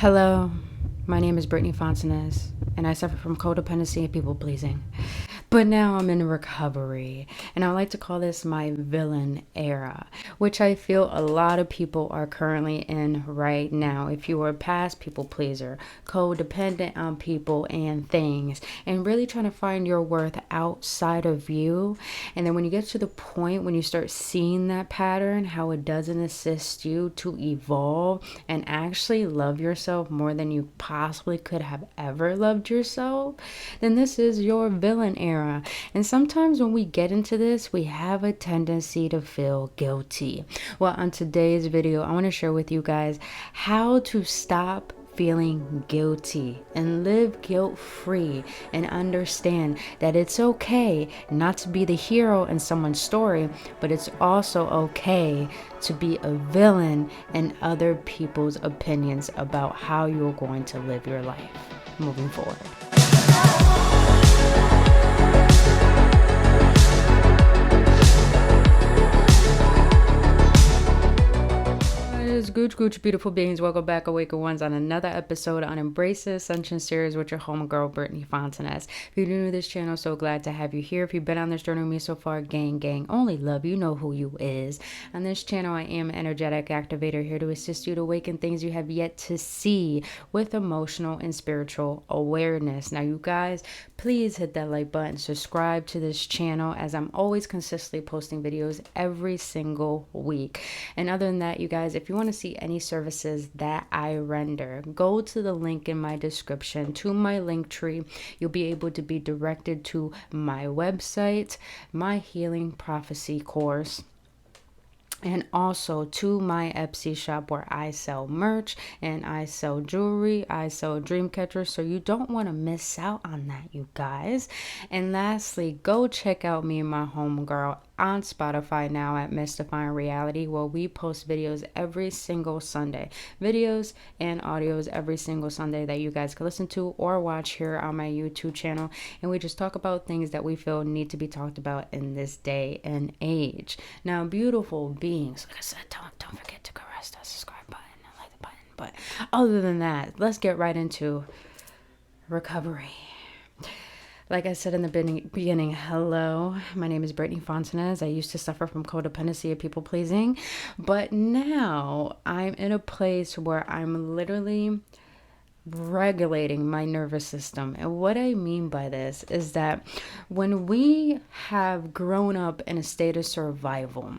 Hello, my name is Brittany Fontanez, and I suffer from codependency and people pleasing. But now I'm in recovery, and I like to call this my villain era, which I feel a lot of people are currently in right now. If you are a past people pleaser, codependent on people and things, and really trying to find your worth outside of you, and then when you get to the point when you start seeing that pattern, how it doesn't assist you to evolve and actually love yourself more than you possibly could have ever loved yourself, then this is your villain era. And sometimes when we get into this, we have a tendency to feel guilty. Well, on today's video, I want to share with you guys how to stop feeling guilty and live guilt-free and understand that it's okay not to be the hero in someone's story, but it's also okay to be a villain in other people's opinions about how you're going to live your life moving forward. Gooch, beautiful beings. Welcome back, AwakenOnes, on another episode on Embrace the Ascension series with your homegirl, Brittany Fontanez. If you're new to this channel, so glad to have you here. If you've been on this journey with me so far, gang, only love, you know who you is. On this channel, I am an energetic activator here to assist you to awaken things you have yet to see with emotional and spiritual awareness. Now, you guys, please hit that like button, subscribe to this channel, as I'm always consistently posting videos every single week. And other than that, you guys, if you want to see any services that I render, go to the link in my description to my link tree. You'll be able to be directed to my website, my healing prophecy course, and also to my Etsy shop where I sell merch and I sell jewelry, I sell dream catchers, so you don't want to miss out on that, you guys. And lastly, go check out me and my homegirl on Spotify now at Mystifying Reality, where we post videos every single Sunday. Videos and audios every single Sunday that you guys can listen to or watch here on my YouTube channel. And we just talk about things that we feel need to be talked about in this day and age. Now, beautiful beings, like I said, don't forget to caress that subscribe button and like the button. But other than that, let's get right into recovery. Like I said in the beginning, hello, my name is Brittany Fontanez. I used to suffer from codependency and people pleasing, but now I'm in a place where I'm literally regulating my nervous system. And what I mean by this is that when we have grown up in a state of survival,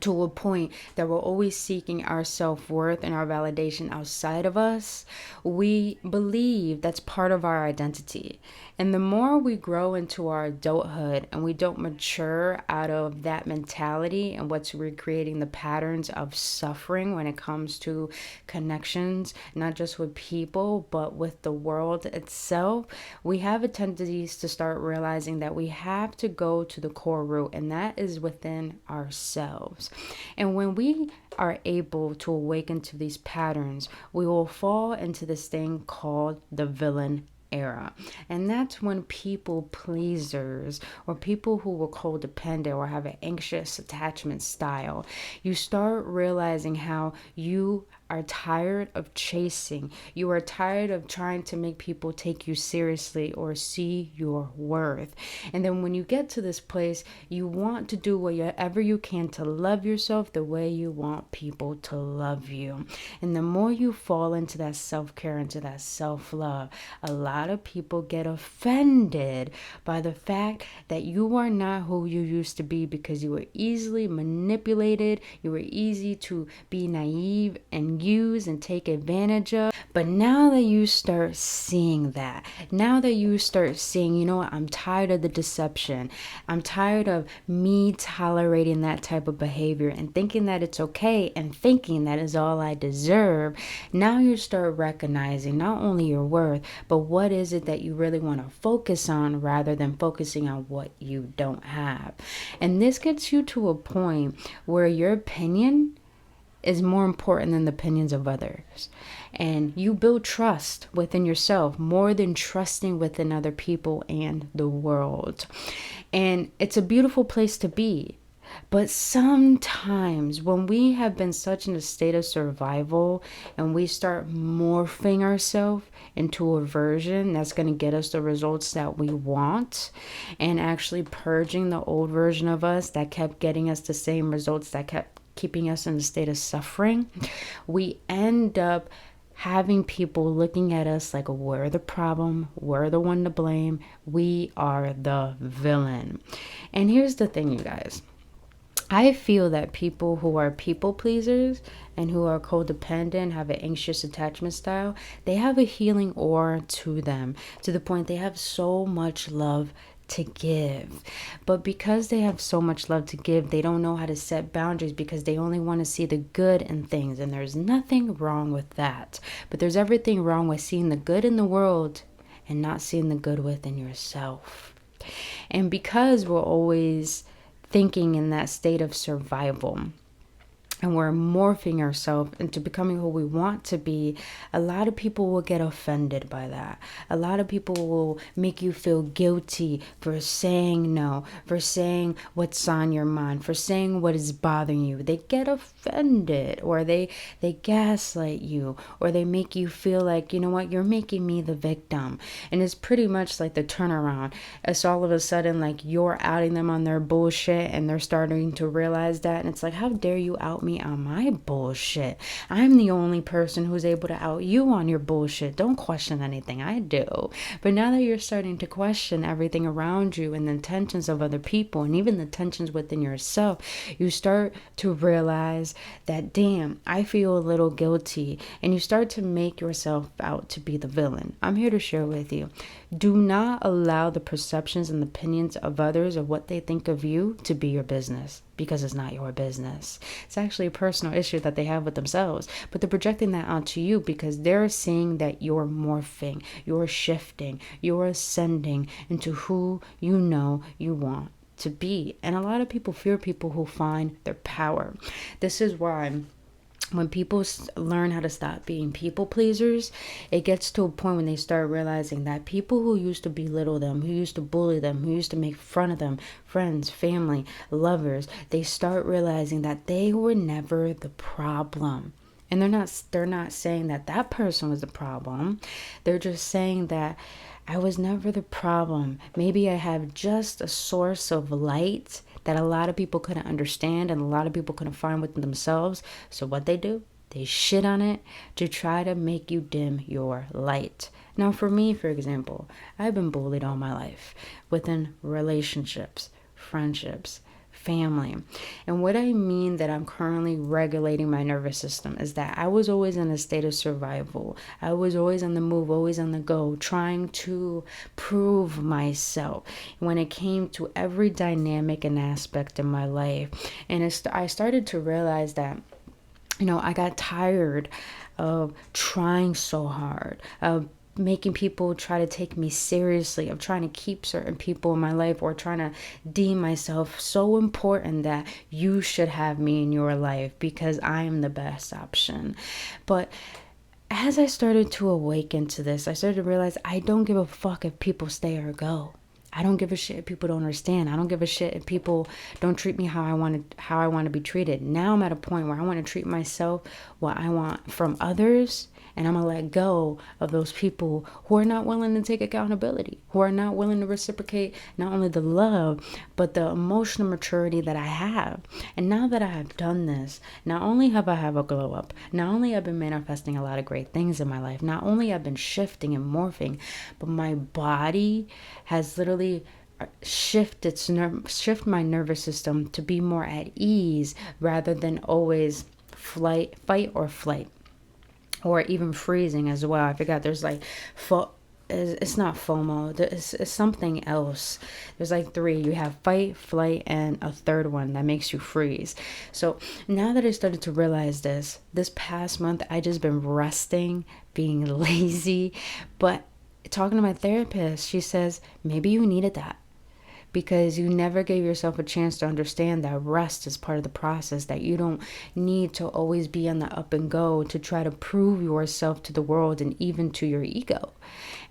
to a point that we're always seeking our self-worth and our validation outside of us, we believe that's part of our identity. And the more we grow into our adulthood and we don't mature out of that mentality and what's recreating the patterns of suffering when it comes to connections, not just with people, but with the world itself, we have a tendency to start realizing that we have to go to the core root, and that is within ourselves. And when we are able to awaken to these patterns, we will fall into this thing called the villain era. And that's when people pleasers or people who were codependent or have an anxious attachment style, you start realizing how you are tired of chasing. You are tired of trying to make people take you seriously or see your worth. And then when you get to this place, you want to do whatever you can to love yourself the way you want people to love you. And the more you fall into that self-care, into that self-love, a lot of people get offended by the fact that you are not who you used to be because you were easily manipulated. You were easy to be naive and use and take advantage of. But now that you start seeing that, now that you start seeing, you know what, I'm tired of the deception. I'm tired of me tolerating that type of behavior and thinking that it's okay and thinking that is all I deserve. Now you start recognizing not only your worth, but what is it that you really want to focus on rather than focusing on what you don't have. And this gets you to a point where your opinion is more important than the opinions of others. And you build trust within yourself more than trusting within other people and the world. And it's a beautiful place to be. But sometimes when we have been such in a state of survival and we start morphing ourselves into a version that's going to get us the results that we want, and actually purging the old version of us that kept getting us the same results that kept keeping us in a state of suffering, we end up having people looking at us like we're the problem, we're the one to blame, we are the villain. And here's the thing, you guys. I feel that people who are people pleasers and who are codependent, have an anxious attachment style, they have a healing aura to them, to the point they have so much love to give. But because they have so much love to give, they don't know how to set boundaries because they only want to see the good in things. And there's nothing wrong with that. But there's everything wrong with seeing the good in the world and not seeing the good within yourself. And because we're always thinking in that state of survival, and we're morphing ourselves into becoming who we want to be, a lot of people will get offended by that. A lot of people will make you feel guilty for saying no, for saying what's on your mind, for saying what is bothering you. They get offended, or they gaslight you, or they make you feel like, you know what, you're making me the victim. And it's pretty much like the turnaround. It's all of a sudden like you're outing them on their bullshit, and they're starting to realize that. And it's like, how dare you out me on my bullshit? I'm the only person who's able to out you on your bullshit. Don't question anything I do. But now that you're starting to question everything around you and the intentions of other people and even the tensions within yourself, you start to realize that, damn, I feel a little guilty, and you start to make yourself out to be the villain. I'm here to share with you. Do not allow the perceptions and opinions of others of what they think of you to be your business, because it's not your business. It's actually a personal issue that they have with themselves, but they're projecting that onto you because they're seeing that you're morphing, you're shifting, you're ascending into who you know you want to be. And a lot of people fear people who find their power. This is why when people learn how to stop being people pleasers, it gets to a point when they start realizing that people who used to belittle them, who used to bully them, who used to make fun of them, friends, family, lovers, they start realizing that they were never the problem. And they're not saying that that person was the problem. They're just saying that I was never the problem. Maybe I have just a source of light that a lot of people couldn't understand and a lot of people couldn't find within themselves. So what they do, they shit on it to try to make you dim your light. Now for me, for example, I've been bullied all my life within relationships, friendships, family. And what I mean that I'm currently regulating my nervous system is that I was always in a state of survival. I was always on the move, always on the go, trying to prove myself when it came to every dynamic and aspect in my life. And I started to realize that, you know, I got tired of trying so hard, of making people try to take me seriously, of trying to keep certain people in my life, or trying to deem myself so important that you should have me in your life because I am the best option. But as I started to awaken to this, I started to realize I don't give a fuck if people stay or go. I don't give a shit if people don't understand. I don't give a shit if people don't treat me how I want to be treated. Now I'm at a point where I want to treat myself what I want from others. And I'm going to let go of those people who are not willing to take accountability, who are not willing to reciprocate not only the love, but the emotional maturity that I have. And now that I have done this, not only have I have a glow up, not only have I been manifesting a lot of great things in my life, not only have I been shifting and morphing, but my body has literally shift my nervous system to be more at ease rather than always fight or flight. Or even freezing as well. I forgot there's like, it's not FOMO. It's something else. There's like 3. You have fight, flight, and a third one that makes you freeze. So now that I started to realize this past month, I just been resting, being lazy. But talking to my therapist, she says, maybe you needed that. because you never gave yourself a chance to understand that rest is part of the process, that you don't need to always be on the up and go to try to prove yourself to the world and even to your ego.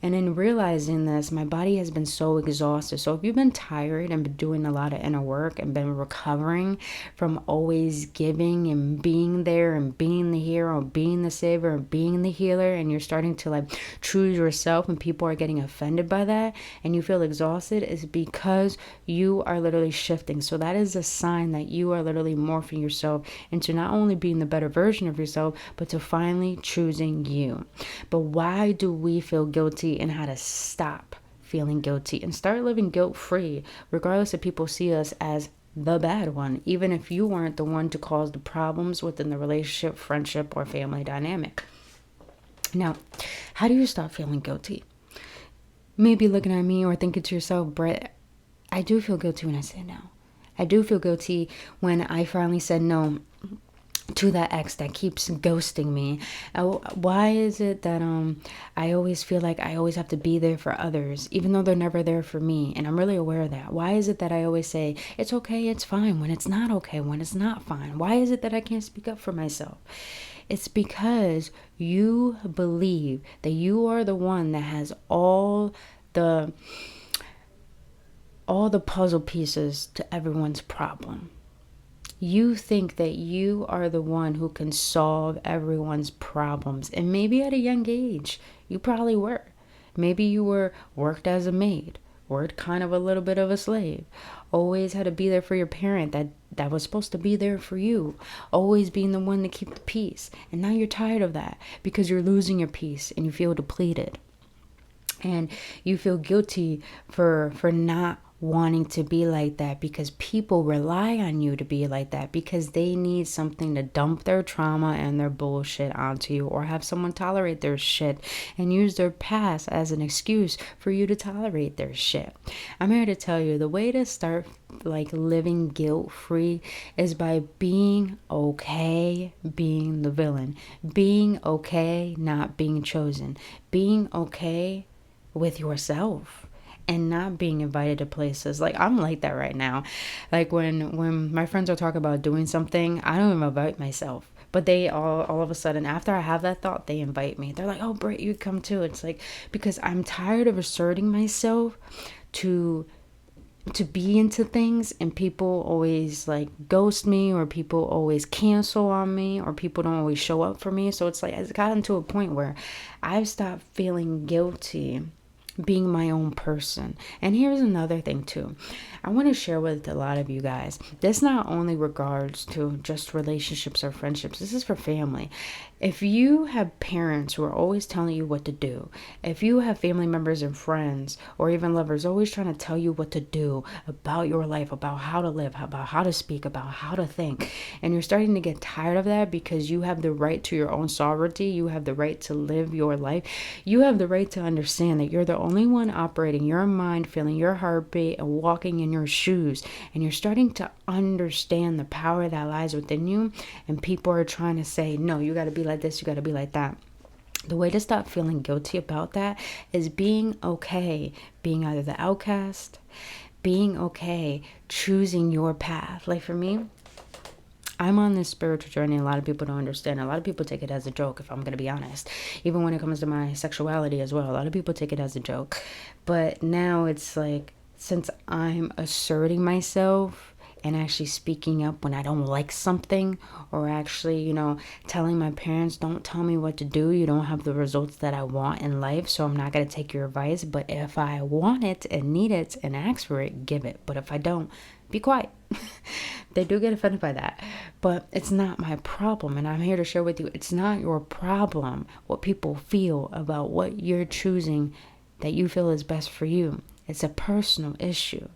And in realizing this, my body has been so exhausted. So if you've been tired and been doing a lot of inner work and been recovering from always giving and being there and being the hero, being the savior, and being the healer, and you're starting to like choose yourself and people are getting offended by that and you feel exhausted, is because you are literally shifting. So that is a sign that you are literally morphing yourself into not only being the better version of yourself, but to finally choosing you. But why do we feel guilty, and how to stop feeling guilty and start living guilt-free, regardless if people see us as the bad one, even if you weren't the one to cause the problems within the relationship, friendship, or family dynamic? Now, how do you stop feeling guilty? Maybe looking at me or thinking to yourself, Brett, I do feel guilty when I say no. I do feel guilty when I finally said no to that ex that keeps ghosting me. Why is it that I always feel like I always have to be there for others, even though they're never there for me? And I'm really aware of that. Why is it that I always say, it's okay, it's fine, when it's not okay, when it's not fine? Why is it that I can't speak up for myself? It's because you believe that you are the one that has all the puzzle pieces to everyone's problem. You think that you are the one who can solve everyone's problems. And maybe at a young age, you probably were. Maybe you worked as a maid, worked kind of a little bit of a slave, always had to be there for your parent that was supposed to be there for you, always being the one to keep the peace. And now you're tired of that because you're losing your peace and you feel depleted. And you feel guilty for not wanting to be like that, because people rely on you to be like that, because they need something to dump their trauma and their bullshit onto you, or have someone tolerate their shit and use their past as an excuse for you to tolerate their shit. I'm here to tell you, the way to start like living guilt-free is by being okay being the villain, being okay not being chosen, being okay with yourself, and not being invited to places. Like, I'm like that right now. Like when my friends are talking about doing something, I don't even invite myself. But they all of a sudden, after I have that thought, they invite me. They're like, oh, Britt, you come too. It's like, because I'm tired of asserting myself to be into things, and people always like ghost me, or people always cancel on me, or people don't always show up for me. So it's like, it's gotten to a point where I've stopped feeling guilty being my own person. And here's another thing too, I want to share with a lot of you guys. This not only regards to just relationships or friendships, this is for family. If you have parents who are always telling you what to do, if you have family members and friends or even lovers always trying to tell you what to do about your life, about how to live, about how to speak, about how to think, and you're starting to get tired of that because you have the right to your own sovereignty, you have the right to live your life, you have the right to understand that you're the only one operating your mind, feeling your heartbeat, and walking in your shoes, and you're starting to understand the power that lies within you, and people are trying to say, no, you got to be like this, you got to be like that. The way to stop feeling guilty about that is being okay being either the outcast, being okay choosing your path. Like for me, I'm on this spiritual journey. A lot of people don't understand. A lot of people take it as a joke, if I'm going to be honest. Even when it comes to my sexuality as well, a lot of people take it as a joke. But now it's like, since I'm asserting myself and actually speaking up when I don't like something, or actually, telling my parents, don't tell me what to do. You don't have the results that I want in life, so I'm not going to take your advice. But if I want it and need it and ask for it, give it. But if I don't, be quiet. They do get offended by that, but it's not my problem. And I'm here to share with you, it's not your problem what people feel about what you're choosing that you feel is best for you. It's a personal issue.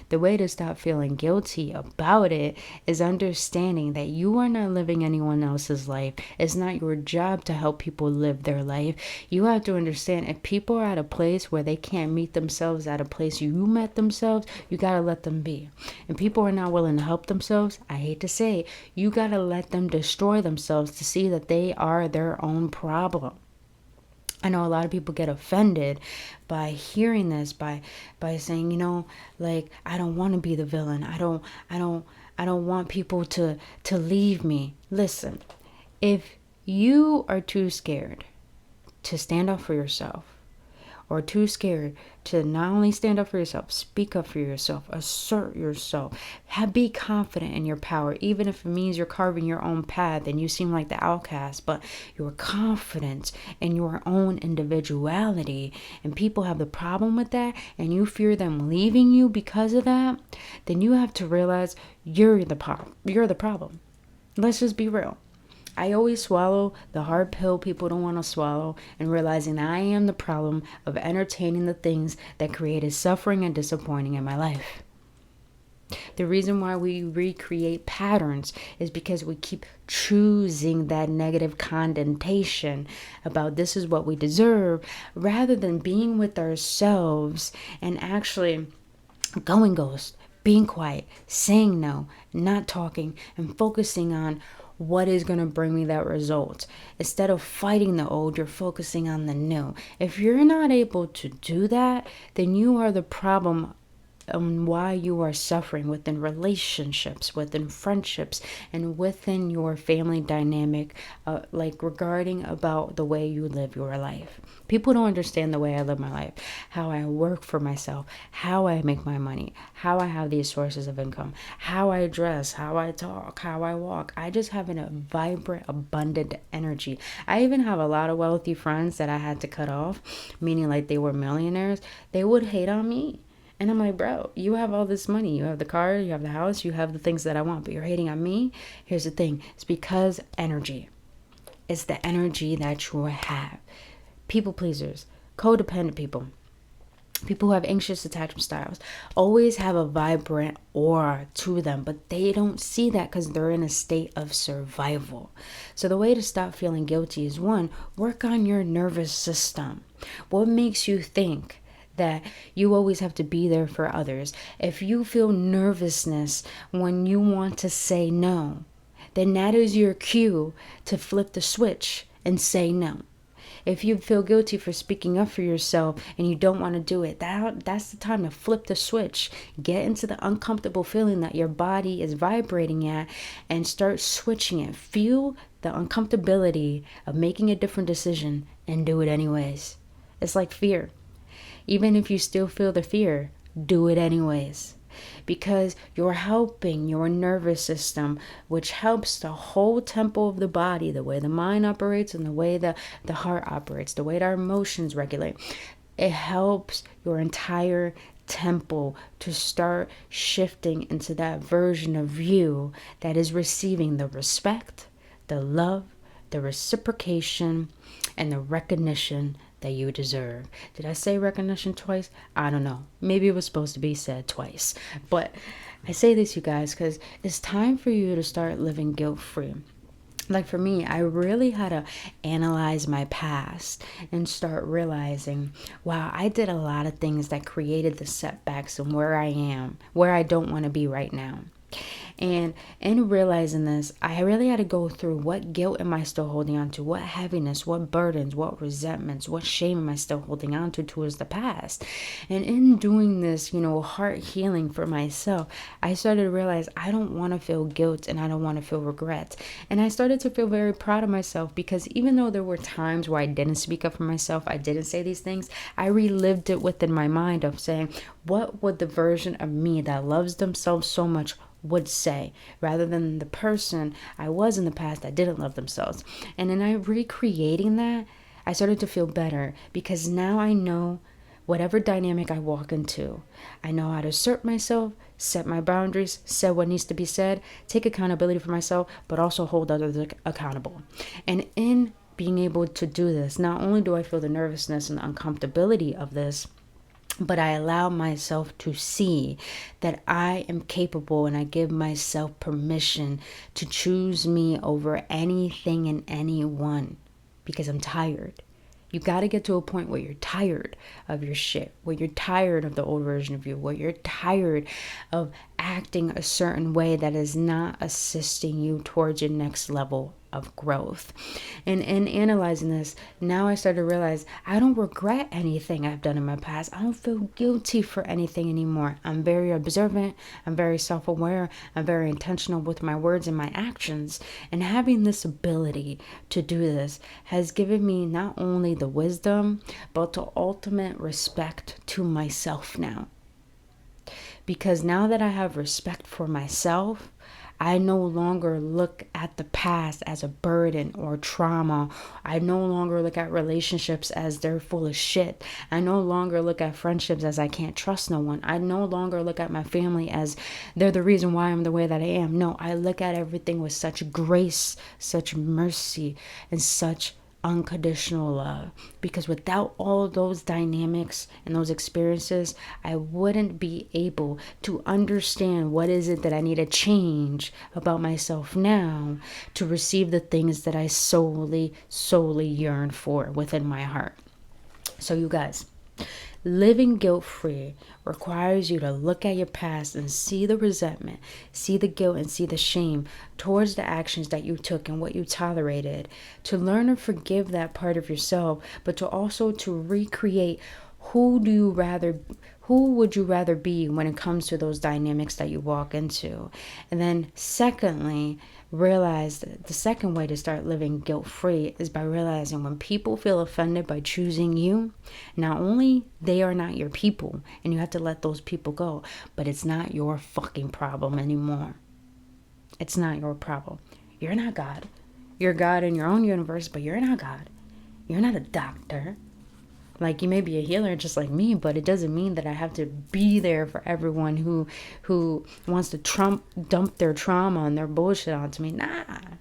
The way to stop feeling guilty about it is understanding that you are not living anyone else's life. It's not your job to help people live their life. You have to understand, if people are at a place where they can't meet themselves at a place you met themselves, you got to let them be. And people are not willing to help themselves, I hate to say, you got to let them destroy themselves to see that they are their own problem. I know a lot of people get offended by hearing this, by saying, like, I don't want to be the villain. I don't want people to leave me. Listen, if you are too scared to stand up for yourself, or too scared to not only stand up for yourself, speak up for yourself, assert yourself, be confident in your power, even if it means you're carving your own path and you seem like the outcast, but you're confident in your own individuality, and people have the problem with that, and you fear them leaving you because of that, then you have to realize you're the problem. Let's just be real. I always swallow the hard pill people don't want to swallow, and realizing I am the problem of entertaining the things that created suffering and disappointing in my life. The reason why we recreate patterns is because we keep choosing that negative condensation about this is what we deserve, rather than being with ourselves and actually going ghost, being quiet, saying no, not talking, and focusing on what is going to bring me that result. Instead of fighting the old, you're focusing on the new. If you're not able to do that, then you are the problem on why you are suffering within relationships, within friendships, and within your family dynamic, like regarding about the way you live your life. People don't understand the way I live my life, how I work for myself, how I make my money, how I have these sources of income, how I dress, how I talk, how I walk. I just have a vibrant, abundant energy. I even have a lot of wealthy friends that I had to cut off, meaning like they were millionaires. They would hate on me. And I'm like, bro, you have all this money. You have the car, you have the house, you have the things that I want, but you're hating on me? Here's the thing. It's because energy. It's the energy that you have. People pleasers, codependent people, people who have anxious attachment styles, always have a vibrant aura to them, but they don't see that because they're in a state of survival. So the way to stop feeling guilty is, one, work on your nervous system. What makes you think that you always have to be there for others? If you feel nervousness when you want to say no, then that is your cue to flip the switch and say no. If you feel guilty for speaking up for yourself and you don't want to do it, that's the time to flip the switch. Get into the uncomfortable feeling that your body is vibrating at and start switching it. Feel the uncomfortability of making a different decision and do it anyways. It's like fear. Even if you still feel the fear, do it anyways. Because you're helping your nervous system, which helps the whole tempo of the body, the way the mind operates and the way the heart operates, the way our emotions regulate. It helps your entire temple to start shifting into that version of you that is receiving the respect, the love, the reciprocation, and the recognition that you deserve. Did I say recognition twice? I don't know. Maybe it was supposed to be said twice. But I say this, you guys, because it's time for you to start living guilt-free. Like for me, I really had to analyze my past and start realizing, wow, I did a lot of things that created the setbacks and where I am, where I don't want to be right now. And in realizing this, I really had to go through what guilt am I still holding on to, what heaviness, what burdens, what resentments, what shame am I still holding on to towards the past. And in doing this, heart healing for myself, I started to realize I don't want to feel guilt and I don't want to feel regret. And I started to feel very proud of myself, because even though there were times where I didn't speak up for myself, I didn't say these things, I relived it within my mind of saying, what would the version of me that loves themselves so much would say, rather than the person I was in the past that didn't love themselves. And in I recreating that, I started to feel better, because now I know whatever dynamic I walk into, I know how to assert myself, set my boundaries, say what needs to be said, take accountability for myself, but also hold others accountable. And in being able to do this, not only do I feel the nervousness and the uncomfortability of this, but I allow myself to see that I am capable, and I give myself permission to choose me over anything and anyone, because I'm tired. You got to get to a point where you're tired of your shit, where you're tired of the old version of you, where you're tired of acting a certain way that is not assisting you towards your next level of growth. And in analyzing this, now I started to realize I don't regret anything I've done in my past. I don't feel guilty for anything anymore. I'm very observant. I'm very self-aware. I'm very intentional with my words and my actions. And having this ability to do this has given me not only the wisdom, but the ultimate respect to myself now. Because now that I have respect for myself, I no longer look at the past as a burden or trauma. I no longer look at relationships as they're full of shit. I no longer look at friendships as I can't trust no one. I no longer look at my family as they're the reason why I'm the way that I am. No, I look at everything with such grace, such mercy, and such unconditional love, because without all those dynamics and those experiences, I wouldn't be able to understand what is it that I need to change about myself now to receive the things that I solely yearn for within my heart. So you guys, living guilt-free requires you to look at your past and see the resentment, see the guilt, and see the shame towards the actions that you took and what you tolerated, to learn to forgive that part of yourself, but to also to recreate who would you rather be when it comes to those dynamics that you walk into. And then secondly, realize that the second way to start living guilt-free is by realizing when people feel offended by choosing you, not only they are not your people and you have to let those people go, but it's not your fucking problem anymore. It's not your problem. You're not God. You're God in your own universe, but you're not God. You're not a doctor. Like, you may be a healer just like me, but it doesn't mean that I have to be there for everyone who wants to dump their trauma and their bullshit onto me.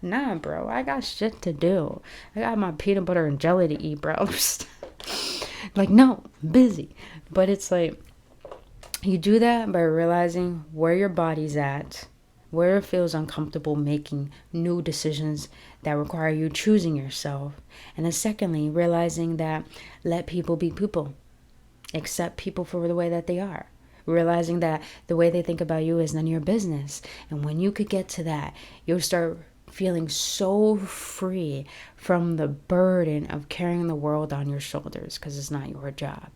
Nah, bro. I got shit to do. I got my peanut butter and jelly to eat, bro. Like, no, I'm busy. But it's like, you do that by realizing where your body's at, where it feels uncomfortable making new decisions that require you choosing yourself. And then secondly, realizing that let people be people. Accept people for the way that they are. Realizing that the way they think about you is none of your business. And when you could get to that, you'll start feeling so free from the burden of carrying the world on your shoulders, because it's not your job.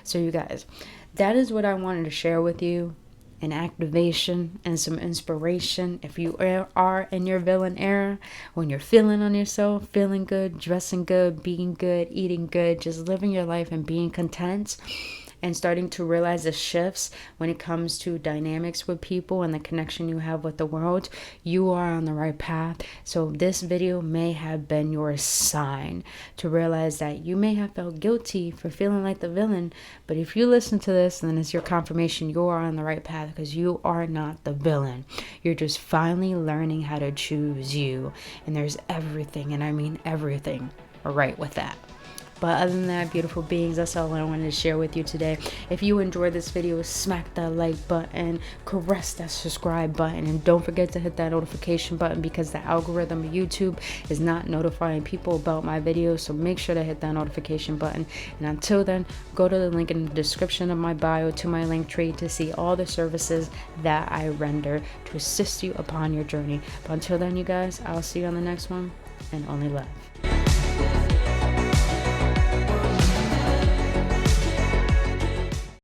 So you guys, that is what I wanted to share with you. An activation and some inspiration if you are in your villain era, when you're feeling on yourself, feeling good, dressing good, being good, eating good, just living your life and being content, and starting to realize the shifts when it comes to dynamics with people and the connection you have with the world, you are on the right path. So this video may have been your sign to realize that you may have felt guilty for feeling like the villain, but if you listen to this, then it's your confirmation you are on the right path, because you are not the villain. You're just finally learning how to choose you, and there's everything, and I mean everything, right with that. But other than that, beautiful beings, that's all I wanted to share with you today. If you enjoyed this video, smack that like button, caress that subscribe button, and don't forget to hit that notification button, because the algorithm of YouTube is not notifying people about my videos. So make sure to hit that notification button. And until then, go to the link in the description of my bio to my link tree to see all the services that I render to assist you upon your journey. But until then, you guys, I'll see you on the next one, and only love.